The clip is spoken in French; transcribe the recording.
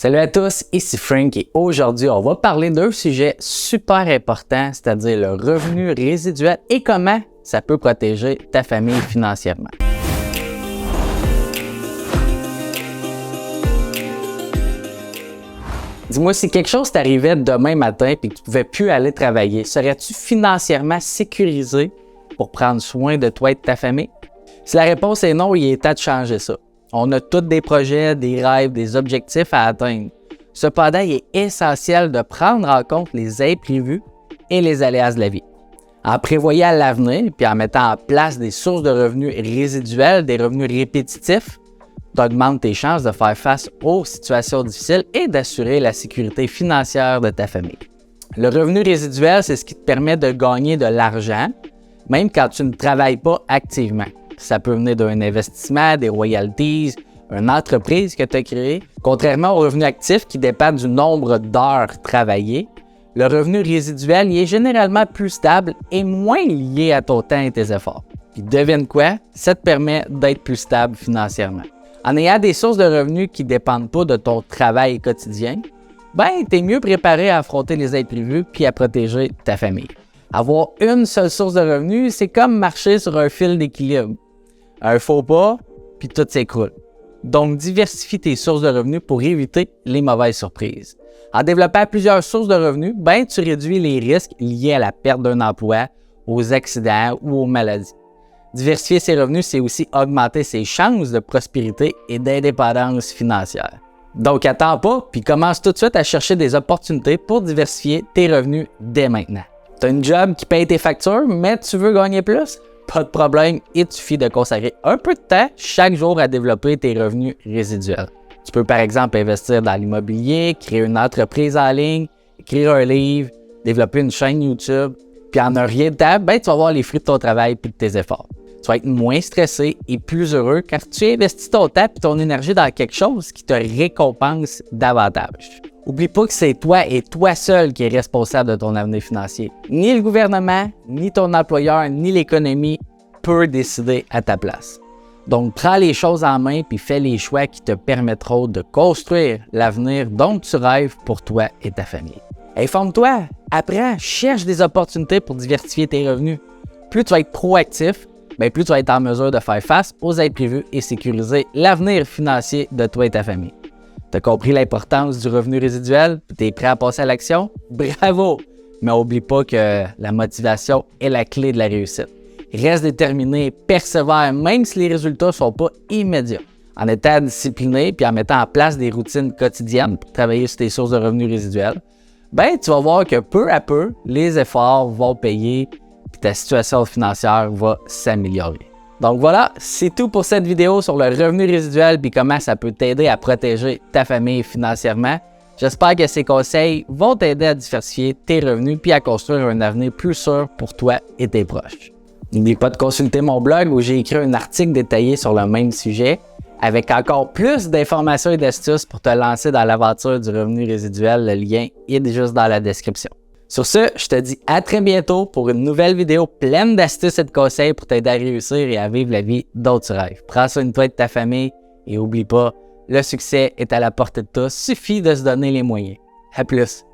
Salut à tous, ici Frank et aujourd'hui on va parler d'un sujet super important, c'est-à-dire le revenu résiduel et comment ça peut protéger ta famille financièrement. Dis-moi, si quelque chose t'arrivait demain matin et que tu ne pouvais plus aller travailler, serais-tu financièrement sécurisé pour prendre soin de toi et de ta famille? Si la réponse est non, il est temps de changer ça. On a tous des projets, des rêves, des objectifs à atteindre. Cependant, il est essentiel de prendre en compte les imprévus et les aléas de la vie. En prévoyant l'avenir puis en mettant en place des sources de revenus résiduels, des revenus répétitifs, tu augmentes tes chances de faire face aux situations difficiles et d'assurer la sécurité financière de ta famille. Le revenu résiduel, c'est ce qui te permet de gagner de l'argent, même quand tu ne travailles pas activement. Ça peut venir d'un investissement, des royalties, une entreprise que tu as créée. Contrairement au revenu actif qui dépend du nombre d'heures travaillées, le revenu résiduel il est généralement plus stable et moins lié à ton temps et tes efforts. Puis devine quoi? Ça te permet d'être plus stable financièrement. En ayant des sources de revenus qui ne dépendent pas de ton travail quotidien, tu es mieux préparé à affronter les imprévus puis à protéger ta famille. Avoir une seule source de revenus, c'est comme marcher sur un fil d'équilibre. Un faux pas, puis tout s'écroule. Donc, diversifie tes sources de revenus pour éviter les mauvaises surprises. En développant plusieurs sources de revenus, tu réduis les risques liés à la perte d'un emploi, aux accidents ou aux maladies. Diversifier ses revenus, c'est aussi augmenter ses chances de prospérité et d'indépendance financière. Donc, attends pas, puis commence tout de suite à chercher des opportunités pour diversifier tes revenus dès maintenant. Tu as une job qui paye tes factures, mais tu veux gagner plus? Pas de problème, il te suffit de consacrer un peu de temps chaque jour à développer tes revenus résiduels. Tu peux par exemple investir dans l'immobilier, créer une entreprise en ligne, écrire un livre, développer une chaîne YouTube, puis en un rien de temps, tu vas voir les fruits de ton travail et de tes efforts. Tu vas être moins stressé et plus heureux car tu investis ton temps et ton énergie dans quelque chose qui te récompense davantage. Oublie pas que c'est toi et toi seul qui es responsable de ton avenir financier. Ni le gouvernement, ni ton employeur, ni l'économie peut décider à ta place. Donc, prends les choses en main puis fais les choix qui te permettront de construire l'avenir dont tu rêves pour toi et ta famille. Informe-toi, apprends, cherche des opportunités pour diversifier tes revenus. Plus tu vas être proactif, plus tu vas être en mesure de faire face aux imprévus et sécuriser l'avenir financier de toi et ta famille. Tu as compris l'importance du revenu résiduel et tu es prêt à passer à l'action? Bravo! Mais n'oublie pas que la motivation est la clé de la réussite. Reste déterminé, persévère, même si les résultats ne sont pas immédiats. En étant discipliné et en mettant en place des routines quotidiennes pour travailler sur tes sources de revenus résiduels, tu vas voir que peu à peu, les efforts vont payer et ta situation financière va s'améliorer. Donc voilà, c'est tout pour cette vidéo sur le revenu résiduel et comment ça peut t'aider à protéger ta famille financièrement. J'espère que ces conseils vont t'aider à diversifier tes revenus puis à construire un avenir plus sûr pour toi et tes proches. N'oublie pas de consulter mon blog où j'ai écrit un article détaillé sur le même sujet avec encore plus d'informations et d'astuces pour te lancer dans l'aventure du revenu résiduel. Le lien est juste dans la description. Sur ce, je te dis à très bientôt pour une nouvelle vidéo pleine d'astuces et de conseils pour t'aider à réussir et à vivre la vie dont tu rêves. Prends soin de toi et de ta famille et oublie pas, le succès est à la portée de tous, suffit de se donner les moyens. À plus!